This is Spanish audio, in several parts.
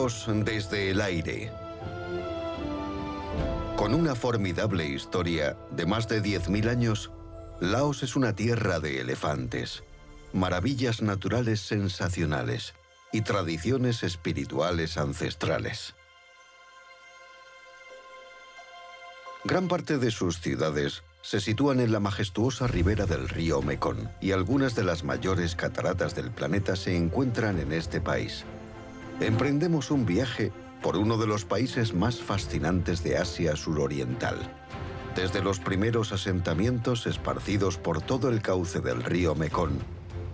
Laos desde el aire. Con una formidable historia de más de 10.000 años, Laos es una tierra de elefantes, maravillas naturales sensacionales y tradiciones espirituales ancestrales. Gran parte de sus ciudades se sitúan en la majestuosa ribera del río Mekong, y algunas de las mayores cataratas del planeta se encuentran en este país. Emprendemos un viaje por uno de los países más fascinantes de Asia suroriental. Desde los primeros asentamientos esparcidos por todo el cauce del río Mekong,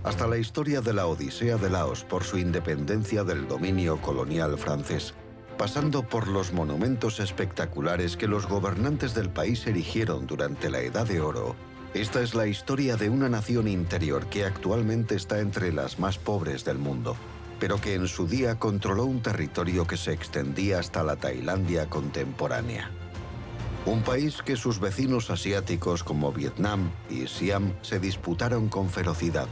hasta la historia de la Odisea de Laos por su independencia del dominio colonial francés, pasando por los monumentos espectaculares que los gobernantes del país erigieron durante la Edad de Oro. Esta es la historia de una nación interior que actualmente está entre las más pobres del mundo, pero que en su día controló un territorio que se extendía hasta la Tailandia contemporánea. Un país que sus vecinos asiáticos como Vietnam y Siam se disputaron con ferocidad.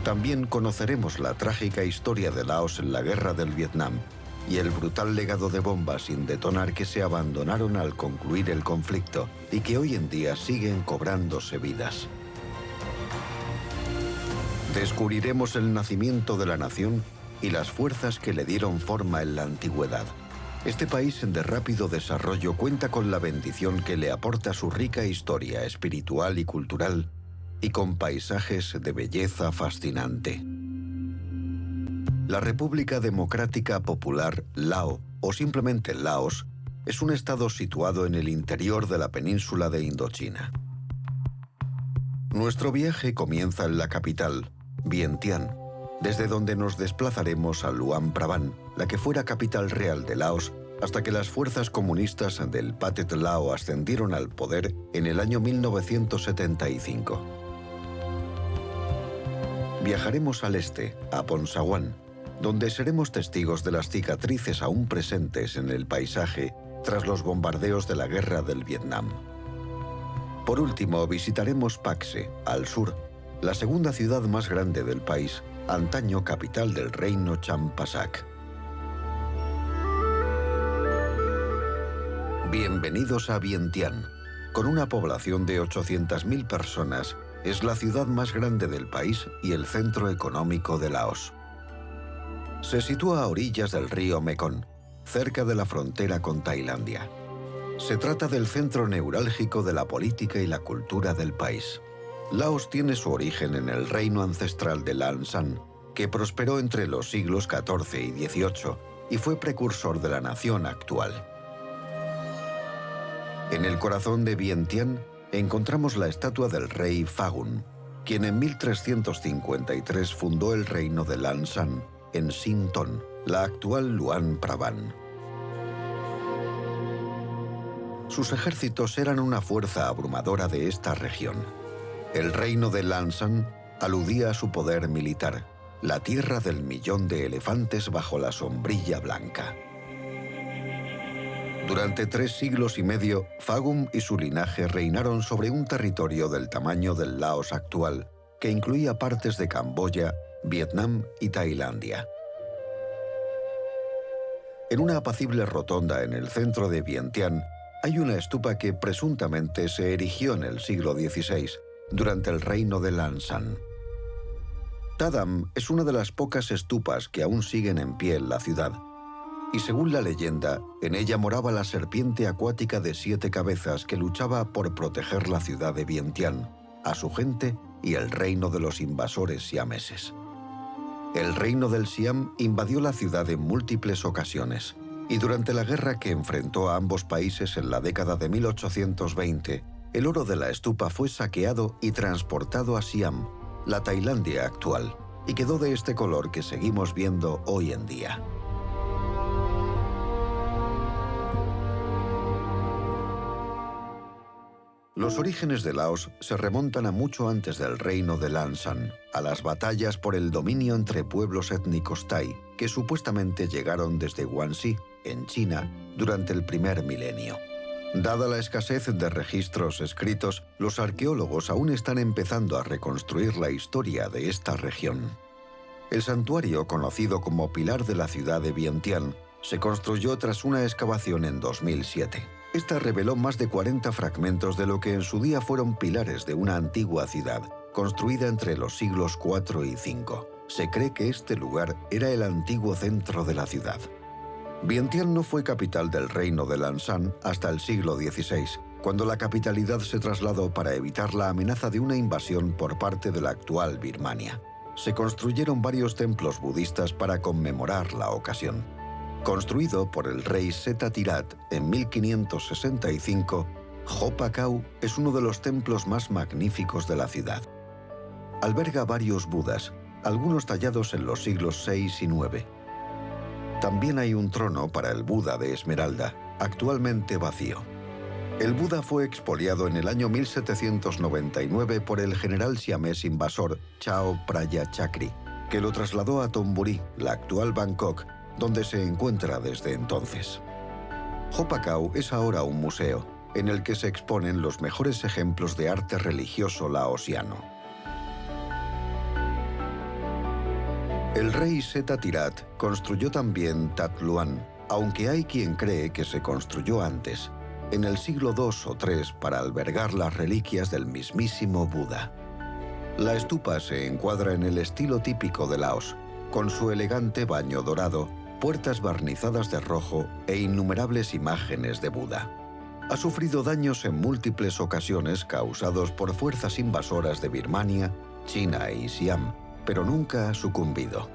También conoceremos la trágica historia de Laos en la Guerra del Vietnam y el brutal legado de bombas sin detonar que se abandonaron al concluir el conflicto y que hoy en día siguen cobrándose vidas. Descubriremos el nacimiento de la nación y las fuerzas que le dieron forma en la antigüedad. Este país de rápido desarrollo cuenta con la bendición que le aporta su rica historia espiritual y cultural, y con paisajes de belleza fascinante. La República Democrática Popular Lao, o simplemente Laos, es un estado situado en el interior de la península de Indochina. Nuestro viaje comienza en la capital, Vientiane, desde donde nos desplazaremos a Luang Prabang, la que fuera capital real de Laos, hasta que las fuerzas comunistas del Pathet Lao ascendieron al poder en el año 1975. Viajaremos al este, a Phongsawan, donde seremos testigos de las cicatrices aún presentes en el paisaje tras los bombardeos de la Guerra del Vietnam. Por último, visitaremos Pak-Se, al sur, la segunda ciudad más grande del país, antaño capital del reino Champasak. Bienvenidos a Vientiane. Con una población de 800.000 personas, es la ciudad más grande del país y el centro económico de Laos. Se sitúa a orillas del río Mekong, cerca de la frontera con Tailandia. Se trata del centro neurálgico de la política y la cultura del país. Laos tiene su origen en el reino ancestral de Lan Xang, que prosperó entre los siglos XIV y XVIII y fue precursor de la nación actual. En el corazón de Vientiane encontramos la estatua del rey Phagum, quien en 1353 fundó el reino de Lan Xang en Sin Thon, la actual Luang Prabang. Sus ejércitos eran una fuerza abrumadora de esta región. El reino de Lan Xang aludía a su poder militar, la tierra del millón de elefantes bajo la sombrilla blanca. Durante 3 siglos y medio, Phagum y su linaje reinaron sobre un territorio del tamaño del Laos actual, que incluía partes de Camboya, Vietnam y Tailandia. En una apacible rotonda en el centro de Vientiane hay una estupa que presuntamente se erigió en el siglo XVI, durante el reino de Lan Xang. Tadam es una de las pocas estupas que aún siguen en pie en la ciudad, y según la leyenda, en ella moraba la serpiente acuática de 7 cabezas que luchaba por proteger la ciudad de Vientiane, a su gente y el reino de los invasores siameses. El reino del Siam invadió la ciudad en múltiples ocasiones, y durante la guerra que enfrentó a ambos países en la década de 1820, el oro de la estupa fue saqueado y transportado a Siam, la Tailandia actual, y quedó de este color que seguimos viendo hoy en día. Los orígenes de Laos se remontan a mucho antes del reino de Lan Xang, a las batallas por el dominio entre pueblos étnicos tai, que supuestamente llegaron desde Guangxi, en China, durante el primer milenio. Dada la escasez de registros escritos, los arqueólogos aún están empezando a reconstruir la historia de esta región. El santuario, conocido como Pilar de la ciudad de Vientiane, se construyó tras una excavación en 2007. Esta reveló más de 40 fragmentos de lo que en su día fueron pilares de una antigua ciudad, construida entre los siglos IV y V. Se cree que este lugar era el antiguo centro de la ciudad. Vientiane no fue capital del reino de Lanshan hasta el siglo XVI, cuando la capitalidad se trasladó para evitar la amenaza de una invasión por parte de la actual Birmania. Se construyeron varios templos budistas para conmemorar la ocasión. Construido por el rey Seta Tirat en 1565, Hopa Khao es uno de los templos más magníficos de la ciudad. Alberga varios budas, algunos tallados en los siglos VI y IX. También hay un trono para el Buda de Esmeralda, actualmente vacío. El Buda fue expoliado en el año 1799 por el general siamés invasor Chao Phraya Chakri, que lo trasladó a Thonburi, la actual Bangkok, donde se encuentra desde entonces. Hopa Khao es ahora un museo, en el que se exponen los mejores ejemplos de arte religioso laosiano. El rey Seta Tirat construyó también Tat Luan, aunque hay quien cree que se construyó antes, en el siglo II o III, para albergar las reliquias del mismísimo Buda. La estupa se encuadra en el estilo típico de Laos, con su elegante baño dorado, puertas barnizadas de rojo e innumerables imágenes de Buda. Ha sufrido daños en múltiples ocasiones causados por fuerzas invasoras de Birmania, China y Siam, pero nunca ha sucumbido.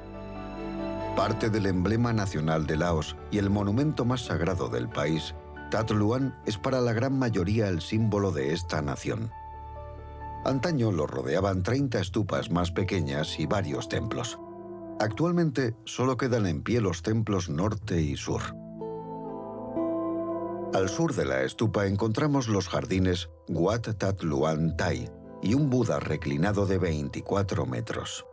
Parte del emblema nacional de Laos y el monumento más sagrado del país, Tat Luan es para la gran mayoría el símbolo de esta nación. Antaño lo rodeaban 30 estupas más pequeñas y varios templos. Actualmente solo quedan en pie los templos norte y sur. Al sur de la estupa encontramos los jardines Wat Tat Luan Thai y un Buda reclinado de 24 metros.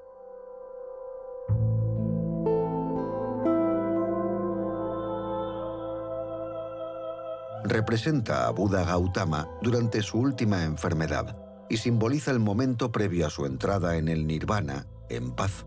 Representa a Buda Gautama durante su última enfermedad y simboliza el momento previo a su entrada en el nirvana, en paz.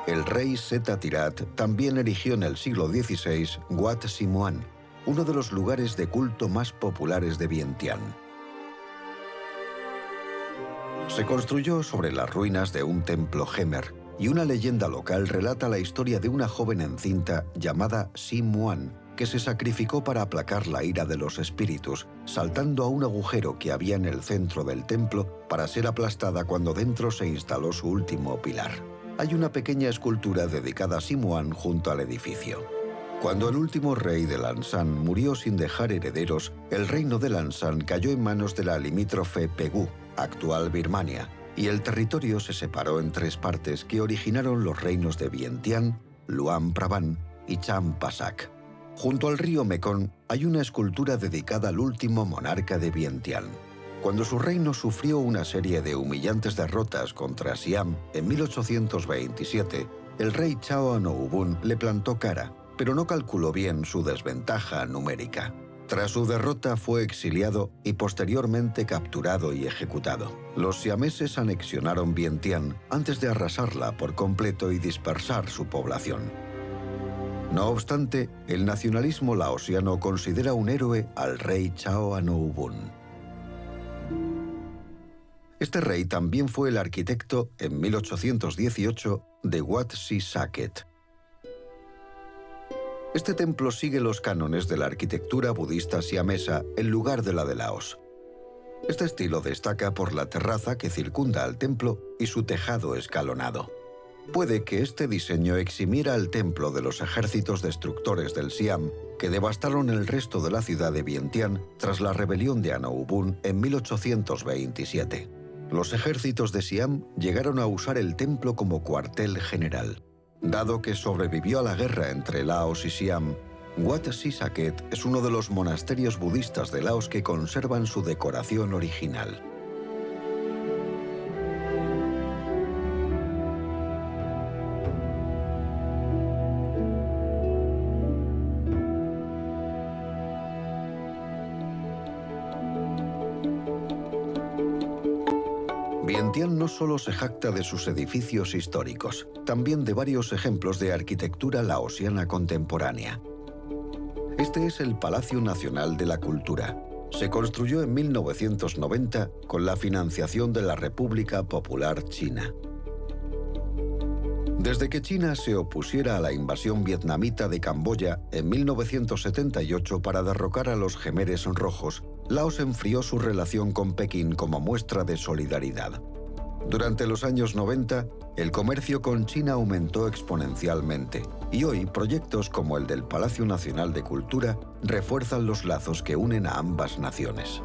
El rey Seta Tirat también erigió en el siglo XVI Wat Simuan, uno de los lugares de culto más populares de Vientiane. Se construyó sobre las ruinas de un templo Khmer, y una leyenda local relata la historia de una joven encinta llamada Simuan, que se sacrificó para aplacar la ira de los espíritus, saltando a un agujero que había en el centro del templo para ser aplastada cuando dentro se instaló su último pilar. Hay una pequeña escultura dedicada a Simuan junto al edificio. Cuando el último rey de Lanshan murió sin dejar herederos, el reino de Lanshan cayó en manos de la limítrofe Pegu, actual Birmania, y el territorio se separó en 3 partes que originaron los reinos de Vientiane, Luang Prabang y Champasak. Junto al río Mekong hay una escultura dedicada al último monarca de Vientiane. Cuando su reino sufrió una serie de humillantes derrotas contra Siam en 1827, el rey Chao Anoubun le plantó cara, pero no calculó bien su desventaja numérica. Tras su derrota fue exiliado y posteriormente capturado y ejecutado. Los siameses anexionaron Vientiane antes de arrasarla por completo y dispersar su población. No obstante, el nacionalismo laosiano considera un héroe al rey Chao Anoubun. Este rey también fue el arquitecto, en 1818, de Wat Si Saket. Este templo sigue los cánones de la arquitectura budista siamesa en lugar de la de Laos. Este estilo destaca por la terraza que circunda al templo y su tejado escalonado. Puede que este diseño eximiera al templo de los ejércitos destructores del Siam que devastaron el resto de la ciudad de Vientiane tras la rebelión de Anoubun en 1827. Los ejércitos de Siam llegaron a usar el templo como cuartel general. Dado que sobrevivió a la guerra entre Laos y Siam, Wat Si Saket es uno de los monasterios budistas de Laos que conservan su decoración original. Vientiane no solo se jacta de sus edificios históricos, también de varios ejemplos de arquitectura laosiana contemporánea. Este es el Palacio Nacional de la Cultura. Se construyó en 1990 con la financiación de la República Popular China. Desde que China se opusiera a la invasión vietnamita de Camboya en 1978 para derrocar a los Jemeres Rojos, Laos enfrió su relación con Pekín como muestra de solidaridad. Durante los años 90, el comercio con China aumentó exponencialmente y hoy proyectos como el del Palacio Nacional de Cultura refuerzan los lazos que unen a ambas naciones.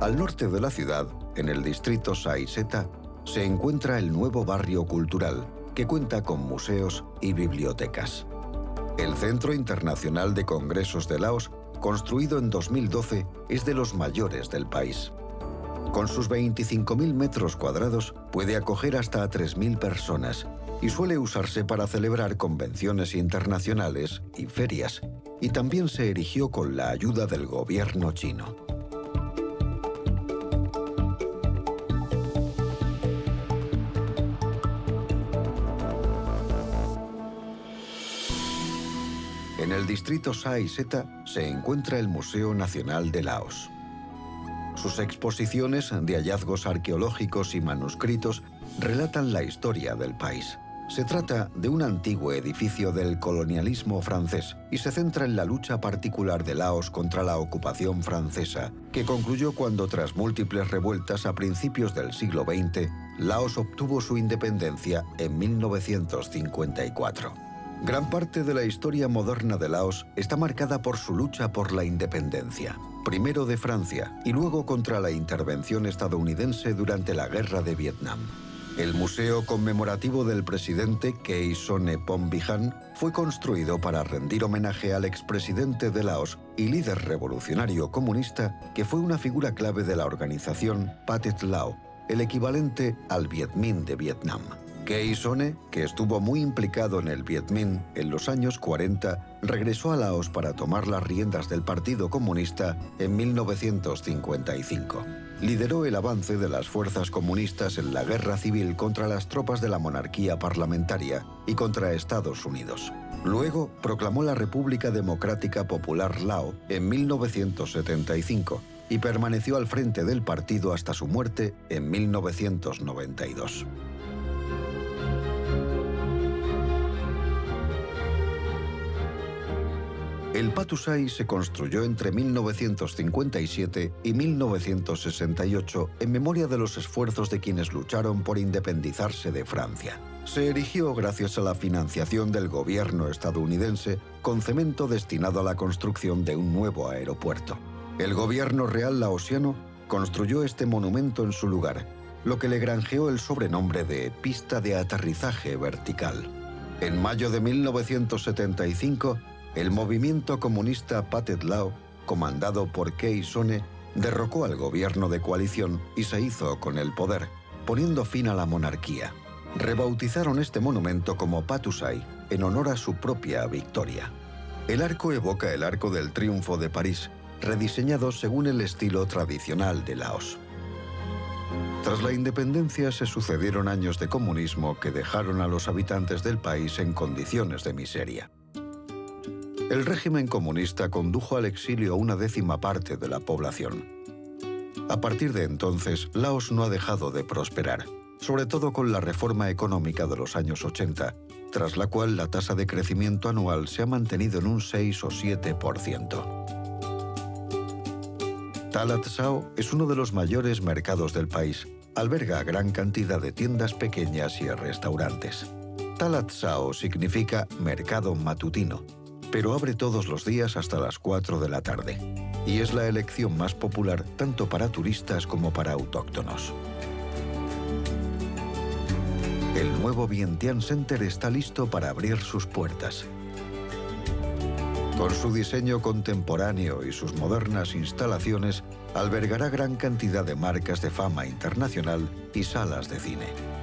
Al norte de la ciudad, en el distrito Sai Seta, se encuentra el nuevo barrio cultural, que cuenta con museos y bibliotecas. El Centro Internacional de Congresos de Laos, construido en 2012, es de los mayores del país. Con sus 25.000 metros cuadrados, puede acoger hasta a 3.000 personas y suele usarse para celebrar convenciones internacionales y ferias, y también se erigió con la ayuda del gobierno chino. En el distrito Sai Seta se encuentra el Museo Nacional de Laos. Sus exposiciones de hallazgos arqueológicos y manuscritos relatan la historia del país. Se trata de un antiguo edificio del colonialismo francés y se centra en la lucha particular de Laos contra la ocupación francesa, que concluyó cuando, tras múltiples revueltas a principios del siglo XX, Laos obtuvo su independencia en 1954. Gran parte de la historia moderna de Laos está marcada por su lucha por la independencia, primero de Francia y luego contra la intervención estadounidense durante la Guerra de Vietnam. El Museo Conmemorativo del presidente Key Sonne-Phombihan fue construido para rendir homenaje al expresidente de Laos y líder revolucionario comunista que fue una figura clave de la organización Pathet Lao, el equivalente al Viet Minh de Vietnam. Key Sonne, que estuvo muy implicado en el Viet Minh en los años 40, regresó a Laos para tomar las riendas del Partido Comunista en 1955. Lideró el avance de las fuerzas comunistas en la guerra civil contra las tropas de la monarquía parlamentaria y contra Estados Unidos. Luego proclamó la República Democrática Popular Lao en 1975 y permaneció al frente del partido hasta su muerte en 1992. El Pathusai se construyó entre 1957 y 1968 en memoria de los esfuerzos de quienes lucharon por independizarse de Francia. Se erigió gracias a la financiación del gobierno estadounidense con cemento destinado a la construcción de un nuevo aeropuerto. El gobierno real laosiano construyó este monumento en su lugar, lo que le granjeó el sobrenombre de Pista de Aterrizaje Vertical. En mayo de 1975, el movimiento comunista Pathet Lao, comandado por Key Sonne, derrocó al gobierno de coalición y se hizo con el poder, poniendo fin a la monarquía. Rebautizaron este monumento como Pathusai, en honor a su propia victoria. El arco evoca el Arco del Triunfo de París, rediseñado según el estilo tradicional de Laos. Tras la independencia se sucedieron años de comunismo que dejaron a los habitantes del país en condiciones de miseria. El régimen comunista condujo al exilio a una décima parte de la población. A partir de entonces, Laos no ha dejado de prosperar, sobre todo con la reforma económica de los años 80, tras la cual la tasa de crecimiento anual se ha mantenido en un 6 o 7%. Talat Sao es uno de los mayores mercados del país. Alberga gran cantidad de tiendas pequeñas y restaurantes. Talat Sao significa mercado matutino, pero abre todos los días hasta las 4 de la tarde, y es la elección más popular tanto para turistas como para autóctonos. El nuevo Vientiane Center está listo para abrir sus puertas. Con su diseño contemporáneo y sus modernas instalaciones, albergará gran cantidad de marcas de fama internacional y salas de cine.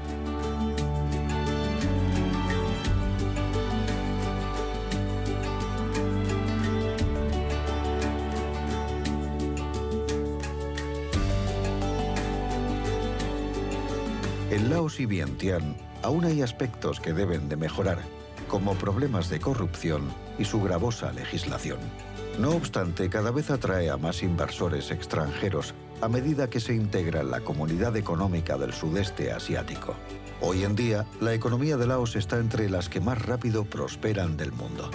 En Laos y Vientiane aún hay aspectos que deben de mejorar, como problemas de corrupción y su gravosa legislación. No obstante, cada vez atrae a más inversores extranjeros a medida que se integra en la comunidad económica del sudeste asiático. Hoy en día, la economía de Laos está entre las que más rápido prosperan del mundo.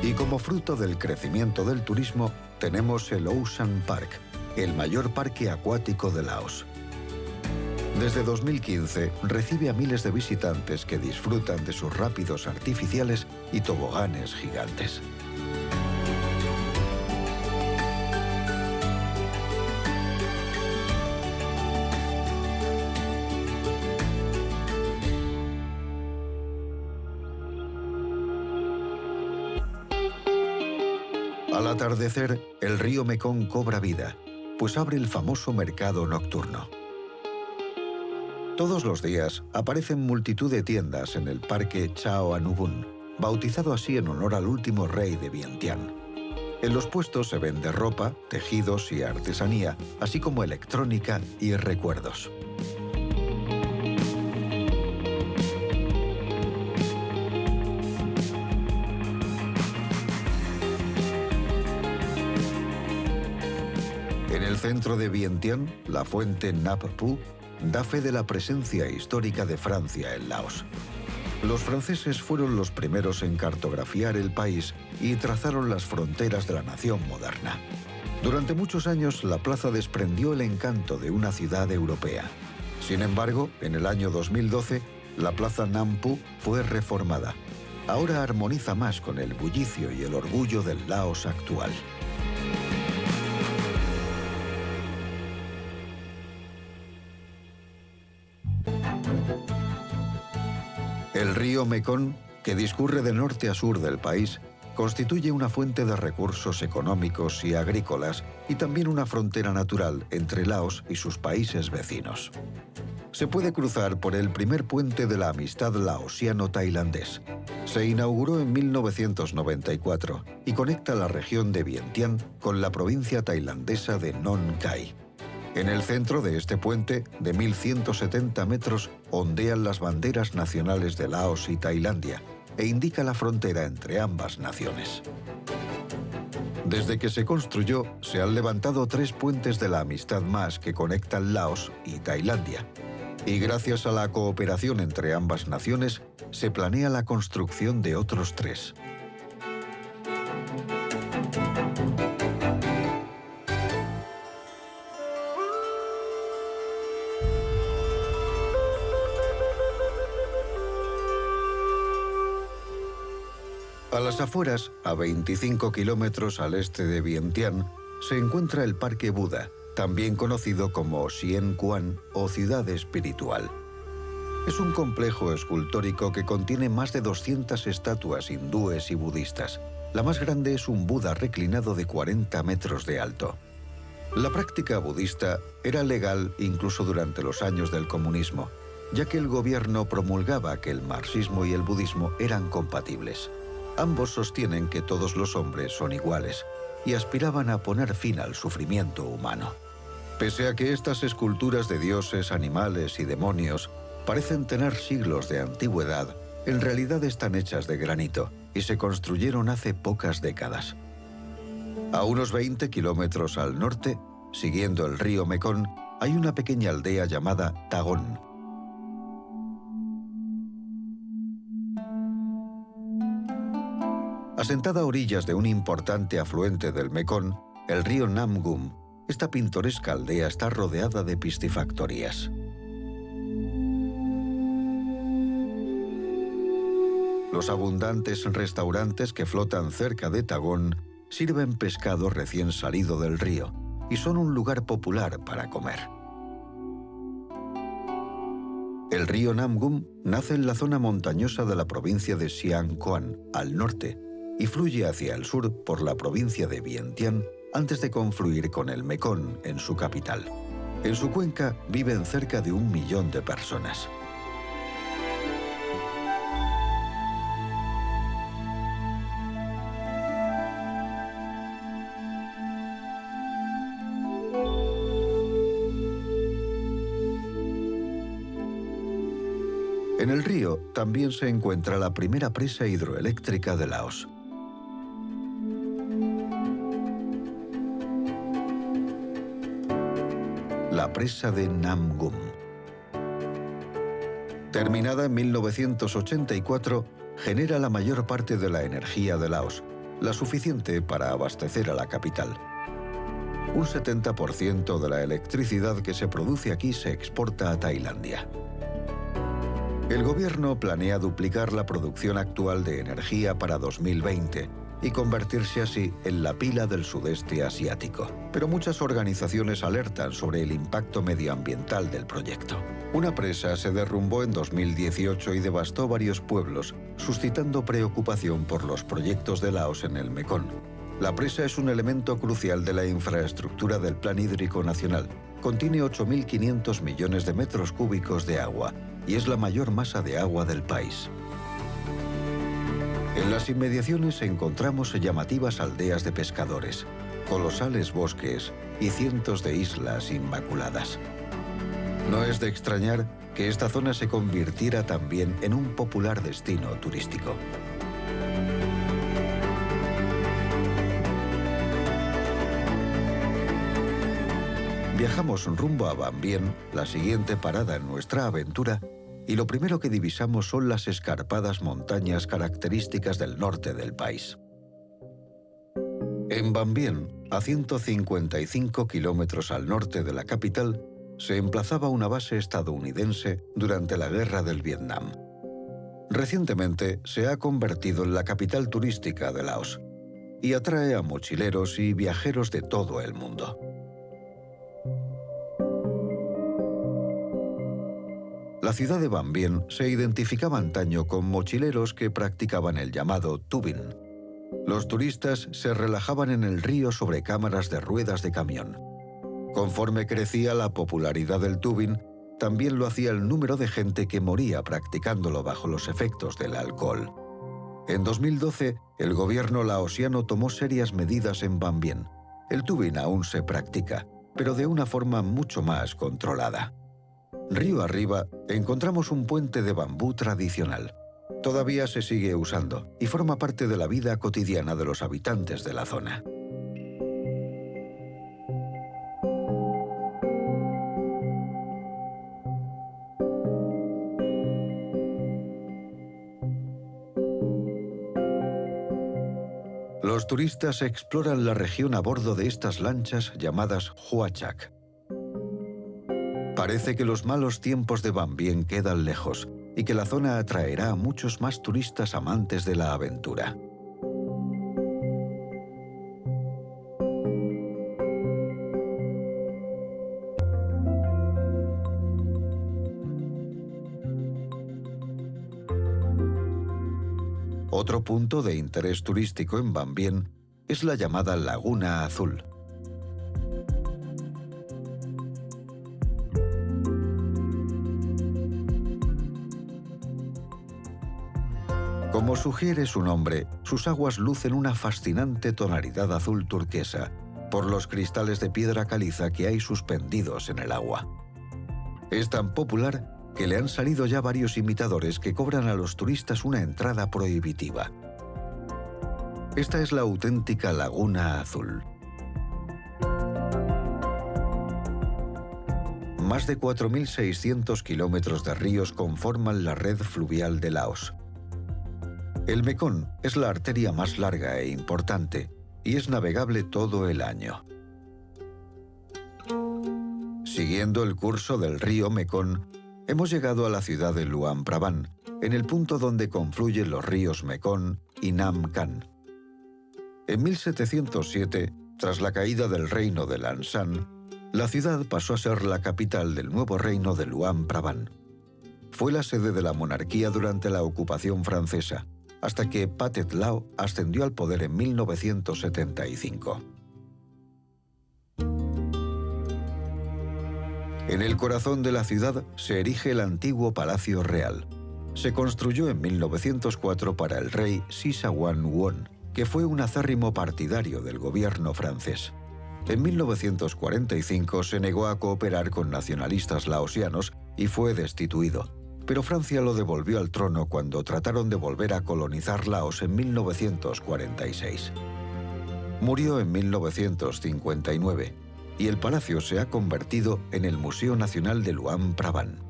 Y como fruto del crecimiento del turismo, tenemos el Ocean Park, el mayor parque acuático de Laos. Desde 2015 recibe a miles de visitantes que disfrutan de sus rápidos artificiales y toboganes gigantes. Al atardecer, el río Mekong cobra vida, pues abre el famoso mercado nocturno. Todos los días aparecen multitud de tiendas en el parque Chao Anubun, bautizado así en honor al último rey de Vientiane. En los puestos se vende ropa, tejidos y artesanía, así como electrónica y recuerdos. En el centro de Vientiane, la fuente Nap Pu da fe de la presencia histórica de Francia en Laos. Los franceses fueron los primeros en cartografiar el país y trazaron las fronteras de la nación moderna. Durante muchos años, la plaza desprendió el encanto de una ciudad europea. Sin embargo, en el año 2012, la plaza Nam Pu fue reformada. Ahora armoniza más con el bullicio y el orgullo del Laos actual. El río Mekong, que discurre de norte a sur del país, constituye una fuente de recursos económicos y agrícolas y también una frontera natural entre Laos y sus países vecinos. Se puede cruzar por el primer puente de la amistad laosiano-tailandés. Se inauguró en 1994 y conecta la región de Vientiane con la provincia tailandesa de Nong Khai. En el centro de este puente, de 1.170 metros, ondean las banderas nacionales de Laos y Tailandia e indica la frontera entre ambas naciones. Desde que se construyó, se han levantado 3 puentes de la amistad más que conectan Laos y Tailandia. Y gracias a la cooperación entre ambas naciones, se planea la construcción de otros 3. A las afueras, a 25 kilómetros al este de Vientiane, se encuentra el Parque Buda, también conocido como Sien Quan o Ciudad Espiritual. Es un complejo escultórico que contiene más de 200 estatuas hindúes y budistas. La más grande es un Buda reclinado de 40 metros de alto. La práctica budista era legal incluso durante los años del comunismo, ya que el gobierno promulgaba que el marxismo y el budismo eran compatibles. Ambos sostienen que todos los hombres son iguales y aspiraban a poner fin al sufrimiento humano. Pese a que estas esculturas de dioses, animales y demonios parecen tener siglos de antigüedad, en realidad están hechas de granito y se construyeron hace pocas décadas. A unos 20 kilómetros al norte, siguiendo el río Mekong, hay una pequeña aldea llamada Tagón. Asentada a orillas de un importante afluente del Mekong, el río Namgum, esta pintoresca aldea está rodeada de piscifactorías. Los abundantes restaurantes que flotan cerca de Tagón sirven pescado recién salido del río y son un lugar popular para comer. El río Namgum nace en la zona montañosa de la provincia de Siang Khoan, al norte, y fluye hacia el sur por la provincia de Vientiane antes de confluir con el Mekong en su capital. En su cuenca viven cerca de 1 millón de personas. En el río también se encuentra la primera presa hidroeléctrica de Laos. La presa de Nam Gum. Terminada en 1984, genera la mayor parte de la energía de Laos, la suficiente para abastecer a la capital. Un 70% de la electricidad que se produce aquí se exporta a Tailandia. El gobierno planea duplicar la producción actual de energía para 2020 y convertirse así en la pila del sudeste asiático. Pero muchas organizaciones alertan sobre el impacto medioambiental del proyecto. Una presa se derrumbó en 2018 y devastó varios pueblos, suscitando preocupación por los proyectos de Laos en el Mekong. La presa es un elemento crucial de la infraestructura del Plan Hídrico Nacional. Contiene 8.500 millones de metros cúbicos de agua y es la mayor masa de agua del país. En las inmediaciones encontramos llamativas aldeas de pescadores, colosales bosques y cientos de islas inmaculadas. No es de extrañar que esta zona se convirtiera también en un popular destino turístico. Viajamos rumbo a Van Bien, la siguiente parada en nuestra aventura, y lo primero que divisamos son las escarpadas montañas características del norte del país. En Van Bien, a 155 kilómetros al norte de la capital, se emplazaba una base estadounidense durante la Guerra del Vietnam. Recientemente se ha convertido en la capital turística de Laos y atrae a mochileros y viajeros de todo el mundo. La ciudad de Van Bien se identificaba antaño con mochileros que practicaban el llamado tubing. Los turistas se relajaban en el río sobre cámaras de ruedas de camión. Conforme crecía la popularidad del tubing, también lo hacía el número de gente que moría practicándolo bajo los efectos del alcohol. En 2012, el gobierno laosiano tomó serias medidas en Van Bien. El tubing aún se practica, pero de una forma mucho más controlada. Río arriba, encontramos un puente de bambú tradicional. Todavía se sigue usando y forma parte de la vida cotidiana de los habitantes de la zona. Los turistas exploran la región a bordo de estas lanchas llamadas huachak. Parece que los malos tiempos de Van Bien quedan lejos y que la zona atraerá a muchos más turistas amantes de la aventura. Otro punto de interés turístico en Van Bien es la llamada Laguna Azul. Como sugiere su nombre, sus aguas lucen una fascinante tonalidad azul turquesa por los cristales de piedra caliza que hay suspendidos en el agua. Es tan popular que le han salido ya varios imitadores que cobran a los turistas una entrada prohibitiva. Esta es la auténtica Laguna Azul. Más de 4.600 kilómetros de ríos conforman la red fluvial de Laos. El Mekong es la arteria más larga e importante y es navegable todo el año. Siguiendo el curso del río Mekong, hemos llegado a la ciudad de Luang Prabang, en el punto donde confluyen los ríos Mekong y Nam Can. En 1707, tras la caída del reino de Lan Xang, la ciudad pasó a ser la capital del nuevo reino de Luang Prabang. Fue la sede de la monarquía durante la ocupación francesa, hasta que Pathet Lao ascendió al poder en 1975. En el corazón de la ciudad se erige el antiguo Palacio Real. Se construyó en 1904 para el rey Sisawang Won, que fue un acérrimo partidario del gobierno francés. En 1945 se negó a cooperar con nacionalistas laosianos y fue destituido, pero Francia lo devolvió al trono cuando trataron de volver a colonizar Laos en 1946. Murió en 1959 y el palacio se ha convertido en el Museo Nacional de Luang Prabang.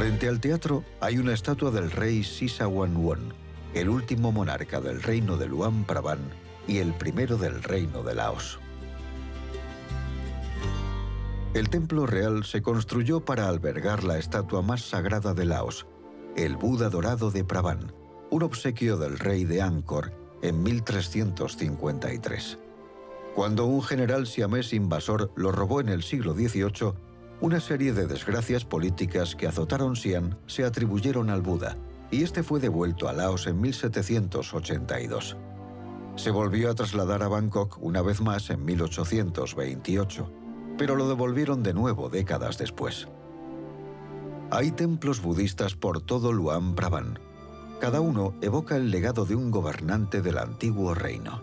Frente al teatro hay una estatua del rey Sisawanwon, el último monarca del reino de Luang Prabang y el primero del reino de Laos. El templo real se construyó para albergar la estatua más sagrada de Laos, el Buda dorado de Prabang, un obsequio del rey de Angkor en 1353. Cuando un general siamés invasor lo robó en el siglo XVIII, una serie de desgracias políticas que azotaron Siam se atribuyeron al Buda, y este fue devuelto a Laos en 1782. Se volvió a trasladar a Bangkok una vez más en 1828, pero lo devolvieron de nuevo décadas después. Hay templos budistas por todo Luang Prabang. Cada uno evoca el legado de un gobernante del antiguo reino.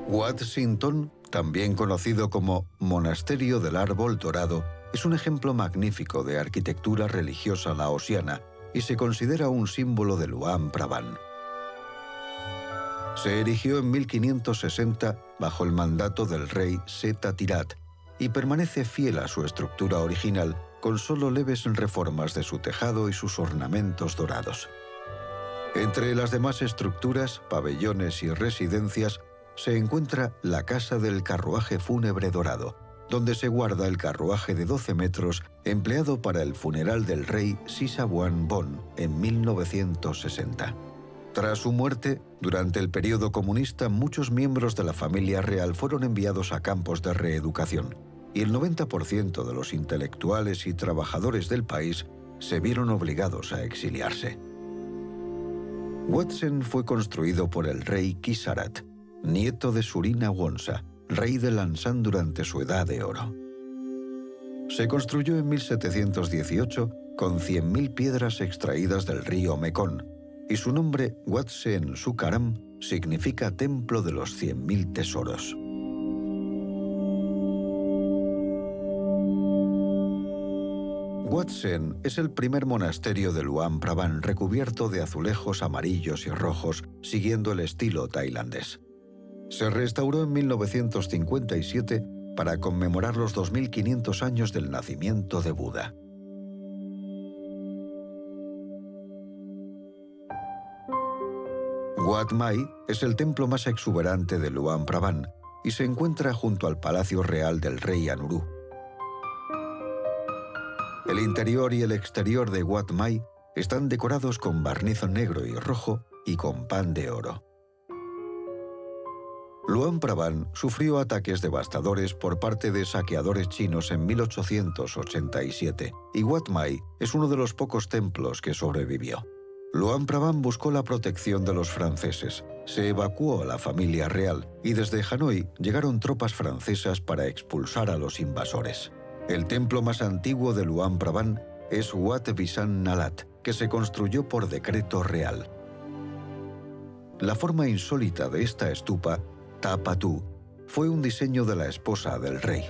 Wat Sin Ton, también conocido como Monasterio del Árbol Dorado, es un ejemplo magnífico de arquitectura religiosa laosiana y se considera un símbolo de Luang Prabang. Se erigió en 1560 bajo el mandato del rey Seta Tirat y permanece fiel a su estructura original con solo leves reformas de su tejado y sus ornamentos dorados. Entre las demás estructuras, pabellones y residencias, se encuentra la Casa del Carruaje Fúnebre Dorado, donde se guarda el carruaje de 12 metros empleado para el funeral del rey Sisawanbon en 1960. Tras su muerte, durante el periodo comunista, muchos miembros de la familia real fueron enviados a campos de reeducación, y el 90% de los intelectuales y trabajadores del país se vieron obligados a exiliarse. Wat Sen fue construido por el rey Kisarat, nieto de Surina Wonsa, rey de Lanshan durante su edad de oro. Se construyó en 1718 con 100.000 piedras extraídas del río Mekong, y su nombre, Wat Sen Sukaram, significa Templo de los 100.000 tesoros. Wat Sen es el primer monasterio de Luang Prabang recubierto de azulejos amarillos y rojos, siguiendo el estilo tailandés. Se restauró en 1957 para conmemorar los 2500 años del nacimiento de Buda. Wat Mai es el templo más exuberante de Luang Prabang y se encuentra junto al Palacio Real del Rey Anuru. El interior y el exterior de Wat Mai están decorados con barniz negro y rojo y con pan de oro. Luang Prabang sufrió ataques devastadores por parte de saqueadores chinos en 1887 y Wat Mai es uno de los pocos templos que sobrevivió. Luang Prabang buscó la protección de los franceses, se evacuó a la familia real y desde Hanoi llegaron tropas francesas para expulsar a los invasores. El templo más antiguo de Luang Prabang es Wat Visan Nalat, que se construyó por decreto real. La forma insólita de esta estupa, Tapatu, fue un diseño de la esposa del rey.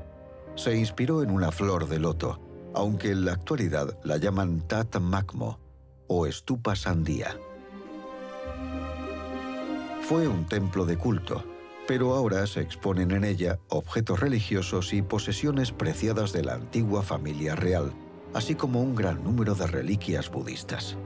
Se inspiró en una flor de loto, aunque en la actualidad la llaman Tat Makmo o estupa sandía. Fue un templo de culto, pero ahora se exponen en ella objetos religiosos y posesiones preciadas de la antigua familia real, así como un gran número de reliquias budistas.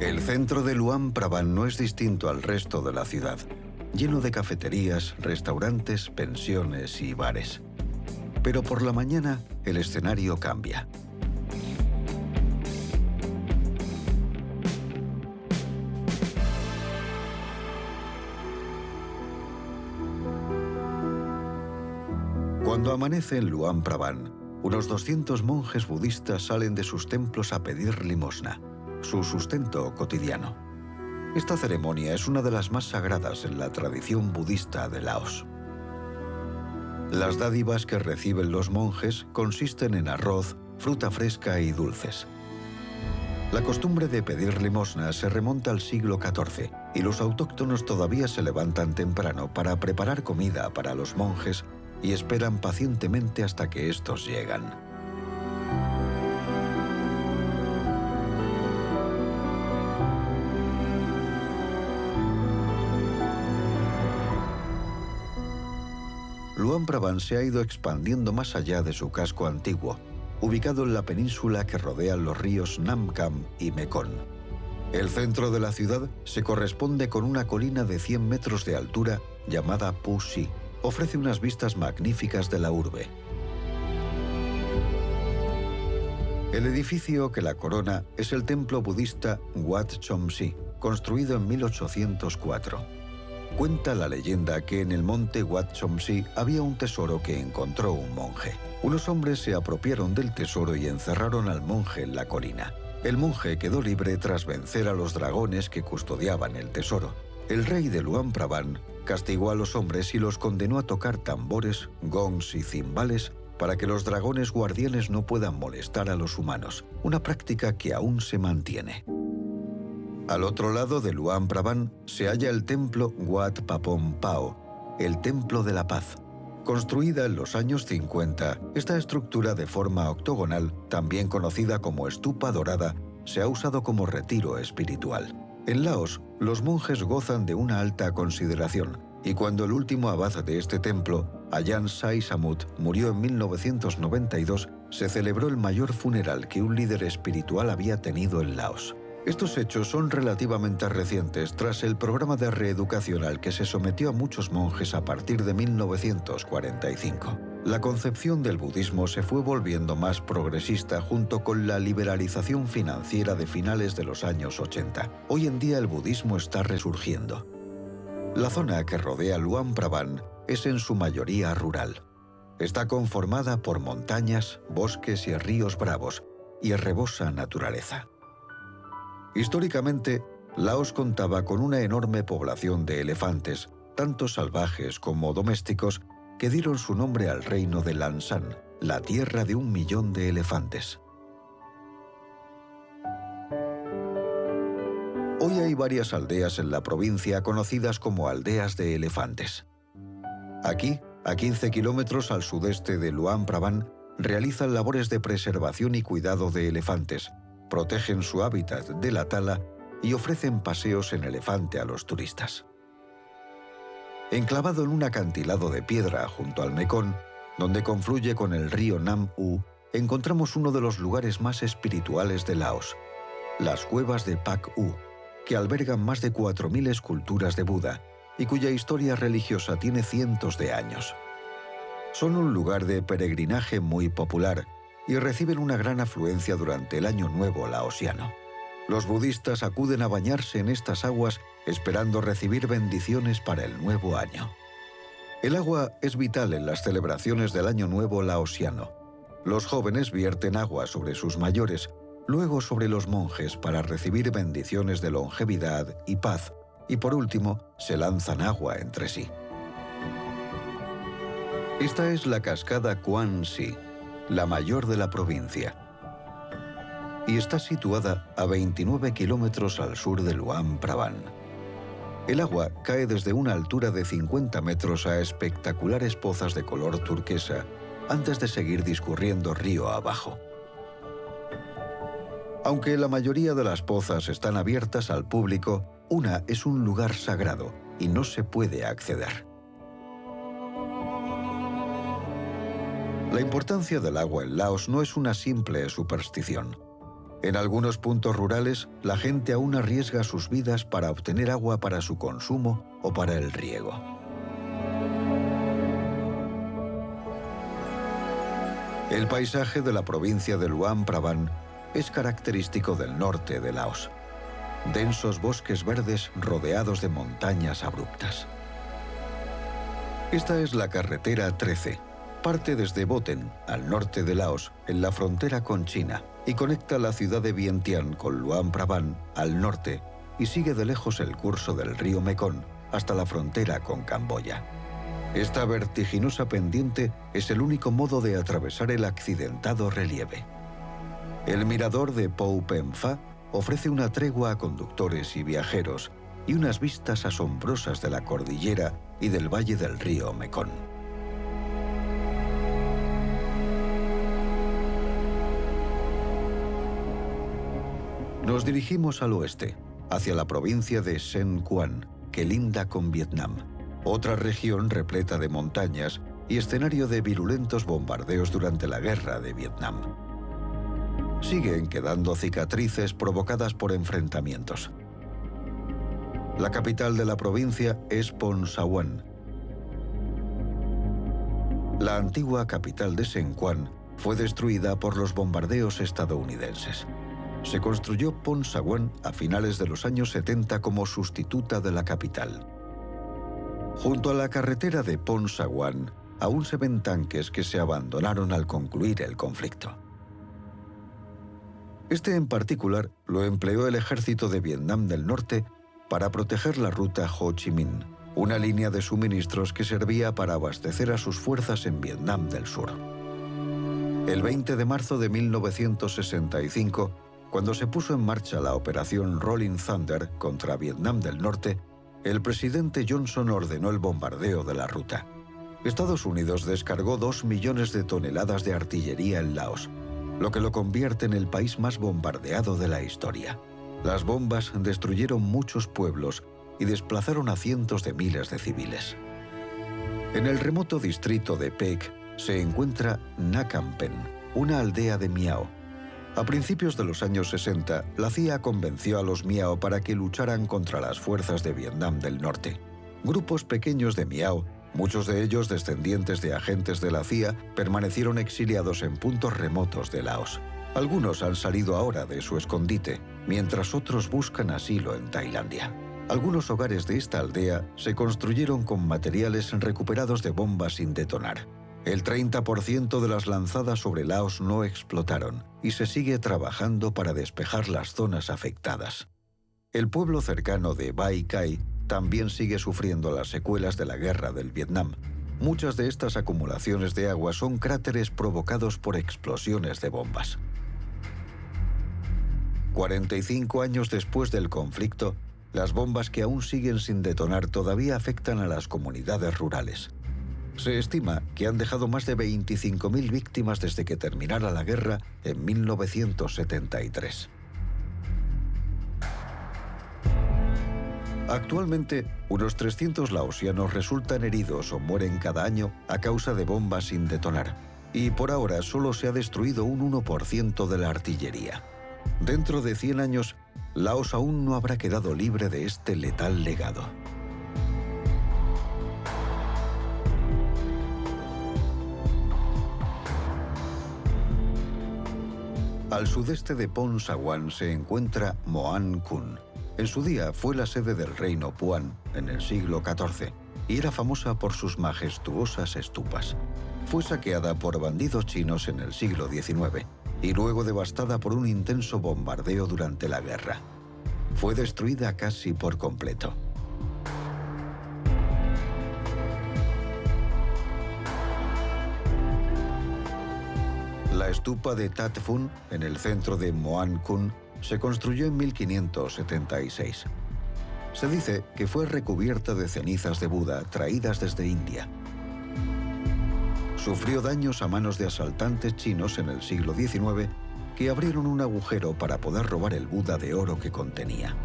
El centro de Luang Prabang no es distinto al resto de la ciudad, lleno de cafeterías, restaurantes, pensiones y bares. Pero por la mañana el escenario cambia. Cuando amanece en Luang Prabang, unos 200 monjes budistas salen de sus templos a pedir limosna, su sustento cotidiano. Esta ceremonia es una de las más sagradas en la tradición budista de Laos. Las dádivas que reciben los monjes consisten en arroz, fruta fresca y dulces. La costumbre de pedir limosna se remonta al siglo XIV y los autóctonos todavía se levantan temprano para preparar comida para los monjes y esperan pacientemente hasta que estos llegan. Luang Prabang se ha ido expandiendo más allá de su casco antiguo, ubicado en la península que rodean los ríos Nam Cam y Mekong. El centro de la ciudad se corresponde con una colina de 100 metros de altura llamada Pu Si. Ofrece unas vistas magníficas de la urbe. El edificio que la corona es el templo budista Wat Chom Si, construido en 1804. Cuenta la leyenda que en el monte Wat Chom Si había un tesoro que encontró un monje. Unos hombres se apropiaron del tesoro y encerraron al monje en la colina. El monje quedó libre tras vencer a los dragones que custodiaban el tesoro. El rey de Luang Prabang castigó a los hombres y los condenó a tocar tambores, gongs y cimbales para que los dragones guardianes no puedan molestar a los humanos, una práctica que aún se mantiene. Al otro lado de Luang Prabang se halla el templo Wat Papom Pao, el Templo de la Paz. Construida en los años 50, esta estructura de forma octogonal, también conocida como estupa dorada, se ha usado como retiro espiritual. En Laos, los monjes gozan de una alta consideración, y cuando el último abad de este templo, Ajahn Sai Samut, murió en 1992, se celebró el mayor funeral que un líder espiritual había tenido en Laos. Estos hechos son relativamente recientes tras el programa de reeducación al que se sometió a muchos monjes a partir de 1945. La concepción del budismo se fue volviendo más progresista junto con la liberalización financiera de finales de los años 80. Hoy en día el budismo está resurgiendo. La zona que rodea Luang Prabang es en su mayoría rural. Está conformada por montañas, bosques y ríos bravos y herbosa naturaleza. Históricamente, Laos contaba con una enorme población de elefantes, tanto salvajes como domésticos, que dieron su nombre al reino de Lan San, la tierra de 1 millón de elefantes. Hoy hay varias aldeas en la provincia conocidas como aldeas de elefantes. Aquí, a 15 kilómetros al sudeste de Luang Prabang, realizan labores de preservación y cuidado de elefantes, protegen su hábitat de la tala y ofrecen paseos en elefante a los turistas. Enclavado en un acantilado de piedra junto al Mekong, donde confluye con el río Nam U, encontramos uno de los lugares más espirituales de Laos, las cuevas de Pak U, que albergan más de 4.000 esculturas de Buda y cuya historia religiosa tiene cientos de años. Son un lugar de peregrinaje muy popular y reciben una gran afluencia durante el Año Nuevo laosiano. Los budistas acuden a bañarse en estas aguas esperando recibir bendiciones para el nuevo año. El agua es vital en las celebraciones del Año Nuevo laosiano. Los jóvenes vierten agua sobre sus mayores, luego sobre los monjes para recibir bendiciones de longevidad y paz, y por último, se lanzan agua entre sí. Esta es la cascada Quan Si, la mayor de la provincia, y está situada a 29 kilómetros al sur de Luang Prabang. El agua cae desde una altura de 50 metros a espectaculares pozas de color turquesa antes de seguir discurriendo río abajo. Aunque la mayoría de las pozas están abiertas al público, una es un lugar sagrado y no se puede acceder. La importancia del agua en Laos no es una simple superstición. En algunos puntos rurales, la gente aún arriesga sus vidas para obtener agua para su consumo o para el riego. El paisaje de la provincia de Luang Prabang es característico del norte de Laos. Densos bosques verdes rodeados de montañas abruptas. Esta es la carretera 13, Parte desde Boten, al norte de Laos, en la frontera con China, y conecta la ciudad de Vientiane con Luang Prabang, al norte, y sigue de lejos el curso del río Mekong hasta la frontera con Camboya. Esta vertiginosa pendiente es el único modo de atravesar el accidentado relieve. El mirador de Pou Pen Pha ofrece una tregua a conductores y viajeros y unas vistas asombrosas de la cordillera y del valle del río Mekong. Nos dirigimos al oeste, hacia la provincia de Sen Quan, que linda con Vietnam, otra región repleta de montañas y escenario de virulentos bombardeos durante la Guerra de Vietnam. Siguen quedando cicatrices provocadas por enfrentamientos. La capital de la provincia es Pon Sa Wan. La antigua capital de Sen Quan fue destruida por los bombardeos estadounidenses. Se construyó Pon Sa Wan a finales de los años 70 como sustituta de la capital. Junto a la carretera de Pon Sa Wan aún se ven tanques que se abandonaron al concluir el conflicto. Este en particular lo empleó el ejército de Vietnam del Norte para proteger la ruta Ho Chi Minh, una línea de suministros que servía para abastecer a sus fuerzas en Vietnam del Sur. El 20 de marzo de 1965, cuando se puso en marcha la operación Rolling Thunder contra Vietnam del Norte, el presidente Johnson ordenó el bombardeo de la ruta. Estados Unidos descargó 2 millones de toneladas de artillería en Laos, lo que lo convierte en el país más bombardeado de la historia. Las bombas destruyeron muchos pueblos y desplazaron a cientos de miles de civiles. En el remoto distrito de Pec se encuentra Nakham Pen, una aldea de Miao. A principios de los años 60, la CIA convenció a los Miao para que lucharan contra las fuerzas de Vietnam del Norte. Grupos pequeños de Miao, muchos de ellos descendientes de agentes de la CIA, permanecieron exiliados en puntos remotos de Laos. Algunos han salido ahora de su escondite, mientras otros buscan asilo en Tailandia. Algunos hogares de esta aldea se construyeron con materiales recuperados de bombas sin detonar. El 30% de las lanzadas sobre Laos no explotaron y se sigue trabajando para despejar las zonas afectadas. El pueblo cercano de Bai Khai también sigue sufriendo las secuelas de la guerra del Vietnam. Muchas de estas acumulaciones de agua son cráteres provocados por explosiones de bombas. 45 años después del conflicto, las bombas que aún siguen sin detonar todavía afectan a las comunidades rurales. Se estima que han dejado más de 25.000 víctimas desde que terminara la guerra en 1973. Actualmente, unos 300 laosianos resultan heridos o mueren cada año a causa de bombas sin detonar, y por ahora solo se ha destruido un 1% de la artillería. Dentro de 100 años, Laos aún no habrá quedado libre de este letal legado. Al sudeste de Pon Sa Wan se encuentra Moan Khun. En su día fue la sede del reino Puan en el siglo XIV y era famosa por sus majestuosas estupas. Fue saqueada por bandidos chinos en el siglo XIX y luego devastada por un intenso bombardeo durante la guerra. Fue destruida casi por completo. La estupa de Tat Phun, en el centro de Moan Khun, se construyó en 1576. Se dice que fue recubierta de cenizas de Buda traídas desde India. Sufrió daños a manos de asaltantes chinos en el siglo XIX que abrieron un agujero para poder robar el Buda de oro que contenía.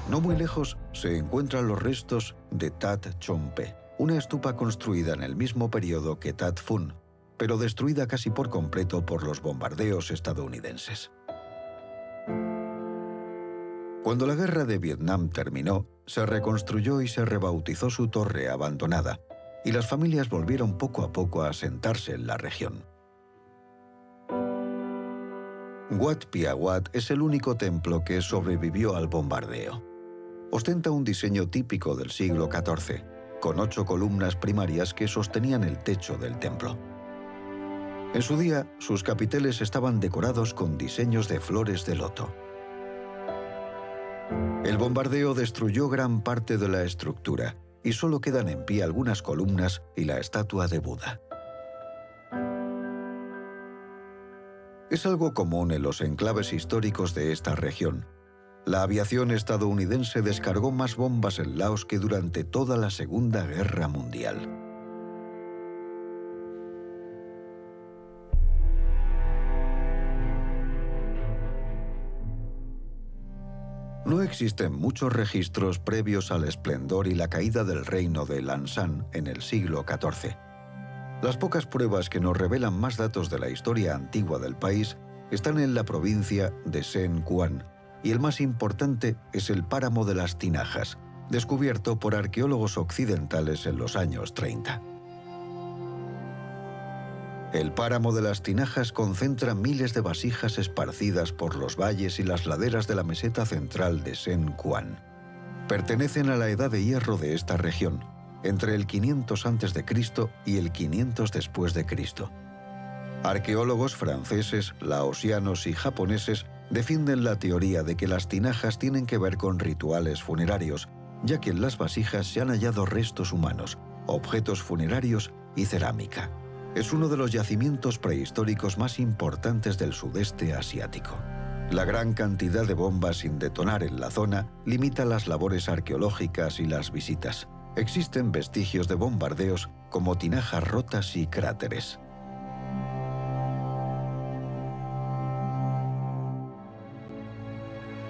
No muy lejos se encuentran los restos de Tat Chompe, una estupa construida en el mismo periodo que Tat Phun, pero destruida casi por completo por los bombardeos estadounidenses. Cuando la guerra de Vietnam terminó, se reconstruyó y se rebautizó su torre abandonada, y las familias volvieron poco a poco a asentarse en la región. Wat Pia Wat es el único templo que sobrevivió al bombardeo. Ostenta un diseño típico del siglo XIV, con 8 columnas primarias que sostenían el techo del templo. En su día, sus capiteles estaban decorados con diseños de flores de loto. El bombardeo destruyó gran parte de la estructura y solo quedan en pie algunas columnas y la estatua de Buda. Es algo común en los enclaves históricos de esta región. La aviación estadounidense descargó más bombas en Laos que durante toda la Segunda Guerra Mundial. No existen muchos registros previos al esplendor y la caída del reino de Lan-San en el siglo XIV. Las pocas pruebas que nos revelan más datos de la historia antigua del país están en la provincia de Sen Quan, y el más importante es el páramo de las Tinajas, descubierto por arqueólogos occidentales en los años 30. El páramo de las Tinajas concentra miles de vasijas esparcidas por los valles y las laderas de la meseta central de Sen Quan. Pertenecen a la edad de hierro de esta región, entre el 500 a.C. y el 500 después de Cristo. Arqueólogos franceses, laosianos y japoneses defienden la teoría de que las tinajas tienen que ver con rituales funerarios, ya que en las vasijas se han hallado restos humanos, objetos funerarios y cerámica. Es uno de los yacimientos prehistóricos más importantes del sudeste asiático. La gran cantidad de bombas sin detonar en la zona limita las labores arqueológicas y las visitas. Existen vestigios de bombardeos como tinajas rotas y cráteres.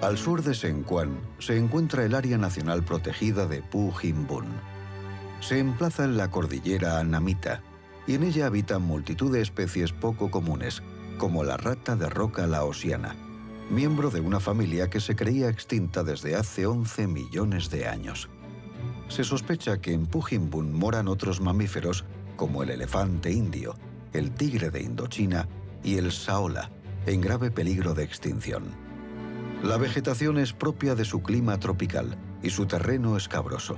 Al sur de Sen Quan se encuentra el Área Nacional Protegida de Phu Hin Bun. Se emplaza en la cordillera Annamita y en ella habitan multitud de especies poco comunes, como la rata de roca laosiana, miembro de una familia que se creía extinta desde hace 11 millones de años. Se sospecha que en Phu Hin Bun moran otros mamíferos como el elefante indio, el tigre de Indochina y el saola, en grave peligro de extinción. La vegetación es propia de su clima tropical y su terreno escabroso.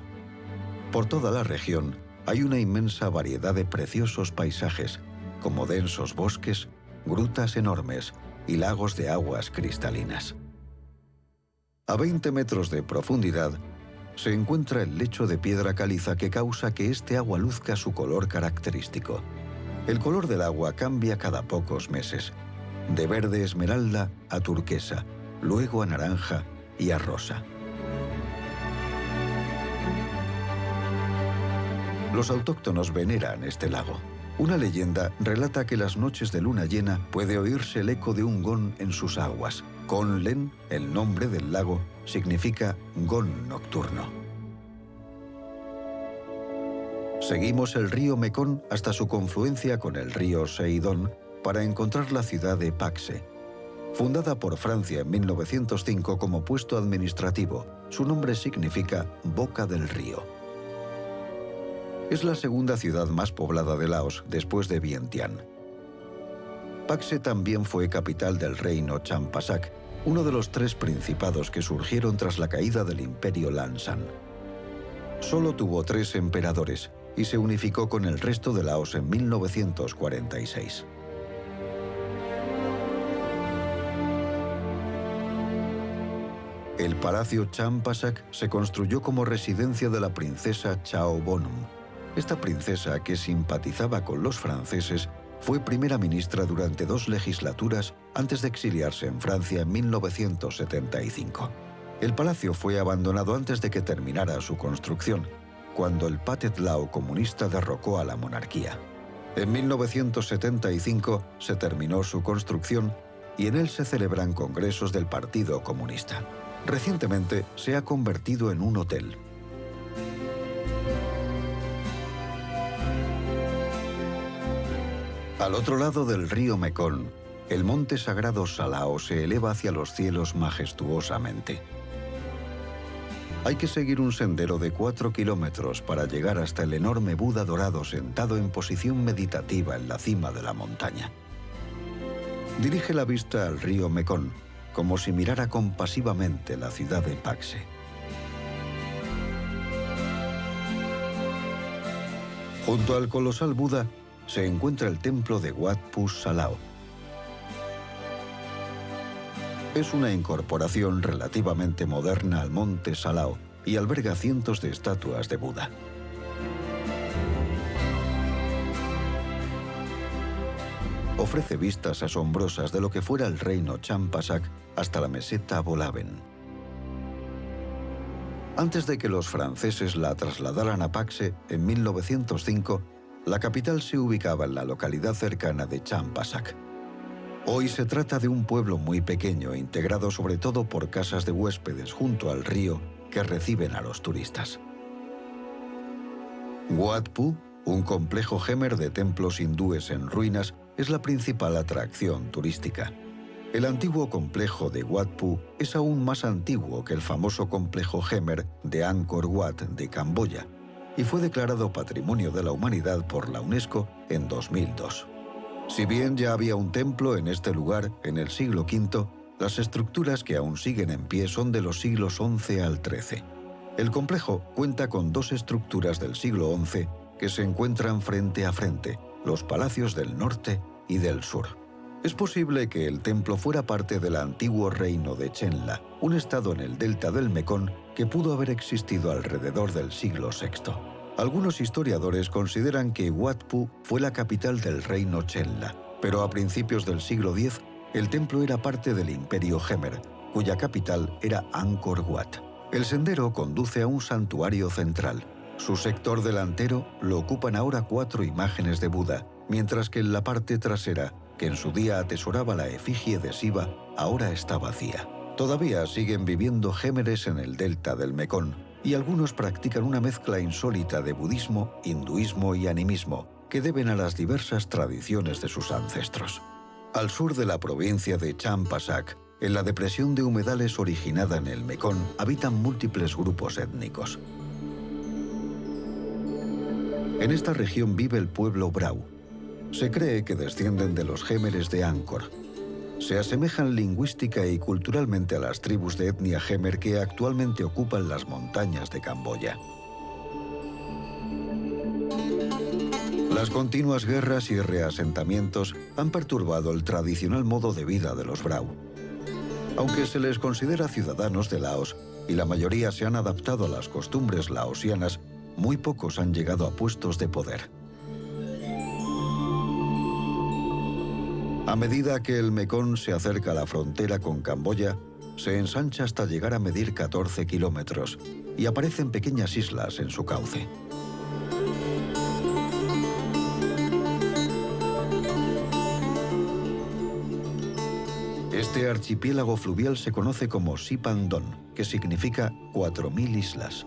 Por toda la región hay una inmensa variedad de preciosos paisajes, como densos bosques, grutas enormes y lagos de aguas cristalinas. A 20 metros de profundidad se encuentra el lecho de piedra caliza que causa que este agua luzca su color característico. El color del agua cambia cada pocos meses, de verde esmeralda a turquesa, luego a naranja y a rosa. Los autóctonos veneran este lago. Una leyenda relata que las noches de luna llena puede oírse el eco de un gong en sus aguas. Con Len, el nombre del lago, significa gong nocturno. Seguimos el río Mekong hasta su confluencia con el río Seidón para encontrar la ciudad de Pakse. Fundada por Francia en 1905 como puesto administrativo, su nombre significa boca del río. Es la segunda ciudad más poblada de Laos después de Vientiane. Pakse también fue capital del reino Champasak, uno de los 3 principados que surgieron tras la caída del imperio Lan-San. Solo tuvo 3 emperadores y se unificó con el resto de Laos en 1946. El palacio Champasak se construyó como residencia de la princesa Chao Bonum. Esta princesa, que simpatizaba con los franceses, fue primera ministra durante 2 legislaturas antes de exiliarse en Francia en 1975. El palacio fue abandonado antes de que terminara su construcción, cuando el Pathet Lao comunista derrocó a la monarquía. En 1975 se terminó su construcción y en él se celebran congresos del Partido Comunista. Recientemente se ha convertido en un hotel. Al otro lado del río Mekong, el monte sagrado Salao se eleva hacia los cielos majestuosamente. Hay que seguir un sendero de 4 kilómetros para llegar hasta el enorme Buda dorado sentado en posición meditativa en la cima de la montaña. Dirige la vista al río Mekong, como si mirara compasivamente la ciudad de Pakse. Junto al colosal Buda se encuentra el templo de Wat Phu Salao. Es una incorporación relativamente moderna al monte Salao y alberga cientos de estatuas de Buda. Ofrece vistas asombrosas de lo que fuera el reino Champasak hasta la meseta Bolaben. Antes de que los franceses la trasladaran a Paxe en 1905, la capital se ubicaba en la localidad cercana de Champasak. Hoy se trata de un pueblo muy pequeño, integrado sobre todo por casas de huéspedes junto al río que reciben a los turistas. Wat Phu, un complejo Khmer de templos hindúes en ruinas, es la principal atracción turística. El antiguo complejo de Wat Phu es aún más antiguo que el famoso complejo Khmer de Angkor Wat de Camboya y fue declarado Patrimonio de la Humanidad por la UNESCO en 2002. Si bien ya había un templo en este lugar en el siglo V, las estructuras que aún siguen en pie son de los siglos XI al XIII. El complejo cuenta con dos estructuras del siglo XI que se encuentran frente a frente, los palacios del norte y del sur. Es posible que el templo fuera parte del antiguo reino de Chenla, un estado en el delta del Mekong que pudo haber existido alrededor del siglo VI. Algunos historiadores consideran que Wat Phu fue la capital del reino Chenla, pero a principios del siglo X el templo era parte del imperio Khmer, cuya capital era Angkor Wat. El sendero conduce a un santuario central. Su sector delantero lo ocupan ahora 4 imágenes de Buda, mientras que en la parte trasera, que en su día atesoraba la efigie de Shiva, ahora está vacía. Todavía siguen viviendo Khmeres en el delta del Mekong, y algunos practican una mezcla insólita de budismo, hinduismo y animismo, que deben a las diversas tradiciones de sus ancestros. Al sur de la provincia de Champasak, en la depresión de humedales originada en el Mekong, habitan múltiples grupos étnicos. En esta región vive el pueblo Brau. Se cree que descienden de los Khmeres de Angkor. Se asemejan lingüística y culturalmente a las tribus de etnia Khmer que actualmente ocupan las montañas de Camboya. Las continuas guerras y reasentamientos han perturbado el tradicional modo de vida de los Brau. Aunque se les considera ciudadanos de Laos y la mayoría se han adaptado a las costumbres laosianas, muy pocos han llegado a puestos de poder. A medida que el Mekong se acerca a la frontera con Camboya, se ensancha hasta llegar a medir 14 kilómetros y aparecen pequeñas islas en su cauce. Este archipiélago fluvial se conoce como Sipandon, que significa 4000 islas.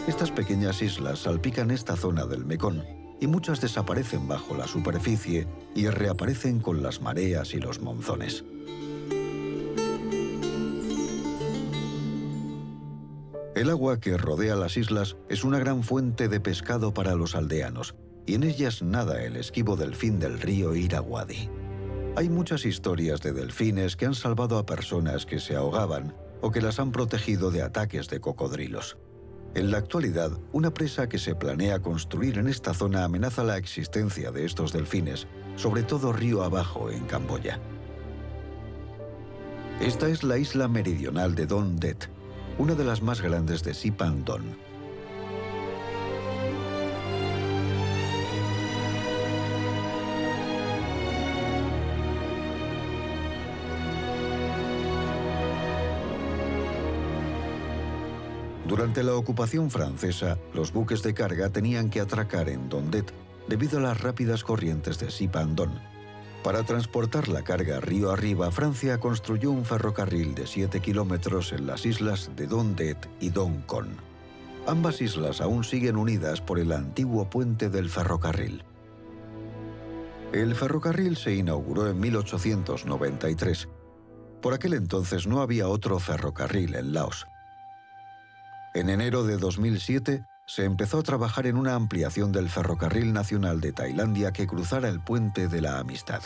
Estas pequeñas islas salpican esta zona del Mekong y muchas desaparecen bajo la superficie y reaparecen con las mareas y los monzones. El agua que rodea las islas es una gran fuente de pescado para los aldeanos y en ellas nada el esquivo delfín del río Irrawaddy. Hay muchas historias de delfines que han salvado a personas que se ahogaban o que las han protegido de ataques de cocodrilos. En la actualidad, una presa que se planea construir en esta zona amenaza la existencia de estos delfines, sobre todo río abajo en Camboya. Esta es la isla meridional de Don Det, una de las más grandes de Sipandon. Durante la ocupación francesa, los buques de carga tenían que atracar en Don Det debido a las rápidas corrientes de Sipandon. Para transportar la carga río arriba, Francia construyó un ferrocarril de 7 kilómetros en las islas de Don Det y Don Con. Ambas islas aún siguen unidas por el antiguo puente del ferrocarril. El ferrocarril se inauguró en 1893. Por aquel entonces no había otro ferrocarril en Laos. En enero de 2007 se empezó a trabajar en una ampliación del ferrocarril nacional de Tailandia que cruzara el puente de la Amistad.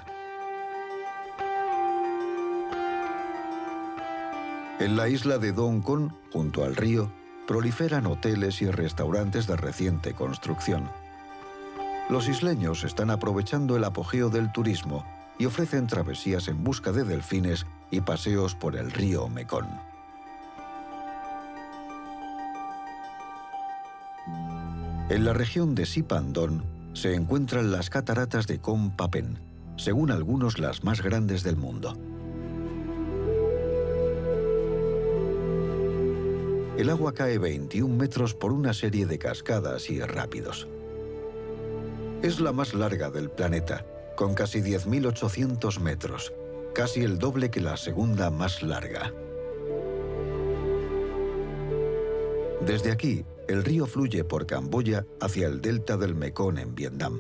En la isla de Don Con, junto al río, proliferan hoteles y restaurantes de reciente construcción. Los isleños están aprovechando el apogeo del turismo y ofrecen travesías en busca de delfines y paseos por el río Mekong. En la región de Sipandón se encuentran las cataratas de Kon Papen, según algunos las más grandes del mundo. El agua cae 21 metros por una serie de cascadas y rápidos. Es la más larga del planeta, con casi 10.800 metros, casi el doble que la segunda más larga. Desde aquí, el río fluye por Camboya hacia el delta del Mekong en Vietnam.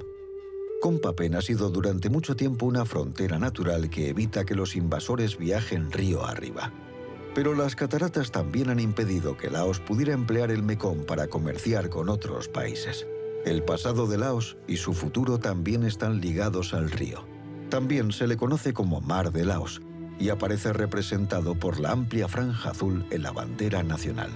Kon Papen ha sido durante mucho tiempo una frontera natural que evita que los invasores viajen río arriba. Pero las cataratas también han impedido que Laos pudiera emplear el Mekong para comerciar con otros países. El pasado de Laos y su futuro también están ligados al río. También se le conoce como Mar de Laos y aparece representado por la amplia franja azul en la bandera nacional.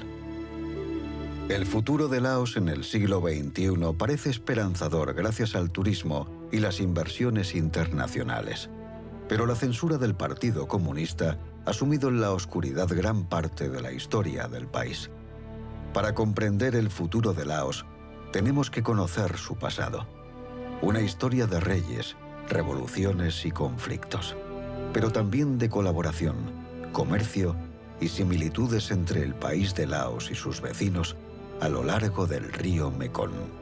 El futuro de Laos en el siglo XXI parece esperanzador gracias al turismo y las inversiones internacionales. Pero la censura del Partido Comunista ha sumido en la oscuridad gran parte de la historia del país. Para comprender el futuro de Laos, tenemos que conocer su pasado. Una historia de reyes, revoluciones y conflictos, pero también de colaboración, comercio y similitudes entre el país de Laos y sus vecinos a lo largo del río Mekong.